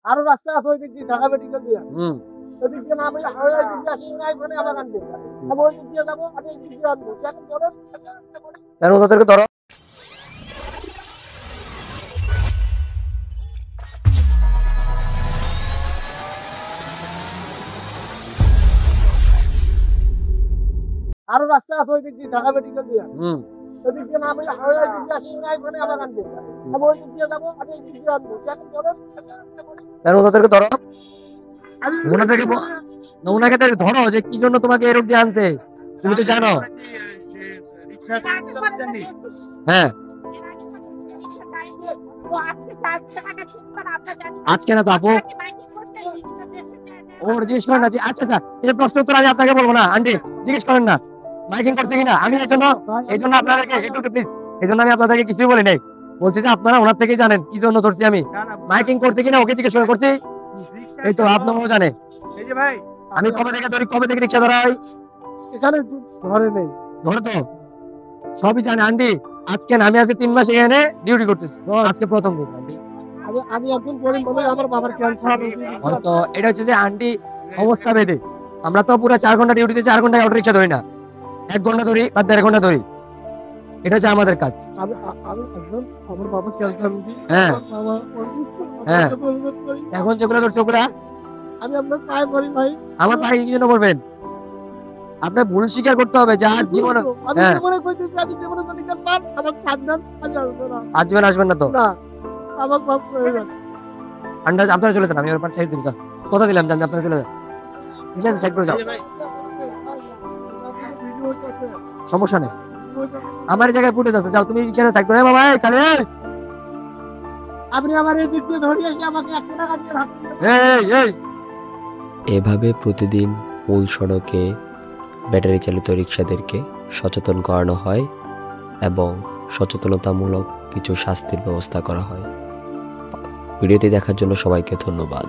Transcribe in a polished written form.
আরো রাস্তা আছে ওই দিক দিয়ে ঢাকা মেডিকেল দিয়ে। ওদিক দিয়ে না আমি ওই দিক দিয়ে আসি না এখানে আমার আনবে। আমি ওই দিক দিয়ে যাবো, আমি এই দিক দিয়ে আনবো। এখন ধরেন কেন ওদেরকে ধরো। আরো রাস্তা আছে ওই দিক দিয়ে ঢাকা মেডিকেল দিয়ে। ওদিক দিয়ে না আমি ওই দিক দিয়ে আসি না এখানে আমার আনবে। আমি ওই দিক দিয়ে যাবো, আমি এই দিক দিয়ে আনবো। এখন ধরেন কেন ওদেরকে ধরো। ওনাকে ধরো যে কি জন্য তোমাকে এরকম দিয়ে আনছে, তুমি তো জানো। হ্যাঁ আজকে না তো আপু ওর জিজ্ঞেস করেন না। আচ্ছা আচ্ছা এই প্রশ্ন উত্তর আমি আপনাকে বলবো না। আন্টি জিজ্ঞেস করেন না মাইকিং করছে কিনা। আমি এই জন্য আপনাদেরকে একটু প্লিজ, এই জন্য আমি আপনাদেরকে কিছুই বলি নাই। বলছি যে আপনারা ওনার থেকেই জানেন কি জন্য ধরছি আমি। মাইকিং করছে কিনা ওকে জিজ্ঞেস করছি। এই তো আপনারাও জানে। আমি কবে থেকে ধরি, কবে থেকে রিক্সা ধরা হয় এখানে ধরে নেই, ধরে তো সবই জানে আন্টি। আজকে আমি আজকে 3 মাস এখানে ডিউটি করতেছি, আজকে প্রথম দিন আন্টি। আমি একজন গরিব বলে আমার বাবার ক্যান্সার। তো এটা হচ্ছে যে আন্টি অবস্থা বেঁধে আমরা তো পুরো 4 ঘন্টা ডিউটিতে 4 ঘন্টা অটো রিক্সা ধরি না, 1 ঘন্টা ধরি বা 1.5 ঘন্টা ধরি। এটা হচ্ছে আমাদের কাজ। আমি একজন আমার বাবার ক্যান্সার। হ্যাঁ হ্যাঁ এখন যেগুলো ধরছো ওগুলা আমি আপনার পায়ে পড়ি ভাই। আমার পায়ে কি জন্য পড়বেন? আপনার ভুল স্বীকার করতে হবে যা জীবন। হ্যাঁ আমি জীবনে যদি পান আমার সাধনান আমি আসবো না। আসবেন না তো না আমার বাপ হয়ে যান। আন্দাজ আপনারা চলে যান, আমি ওর পাশে সাইড দিলাম। কথা দিলাম জান আপনারা চলে যান। ঠিক আছে সাইড করে যাও, সমস্যা নেই। আমার এই জায়গায় ফুটেজ আছে, যাও তুমি রিক্সাটা সাইড করে। বাবা এই কালে আপনি আমার এই দিক দিয়ে ধরে এসে আমাকে 100 টাকা দিয়ে ভাগ এই এই এভাবে প্রতিদিন মূল সড়কে ব্যাটারি চালিত রিক্সাদেরকে সচেতন করানো হয় এবং সচেতনতামূলক কিছু শাস্তির ব্যবস্থা করা হয়। ভিডিওটি দেখার জন্য সবাইকে ধন্যবাদ।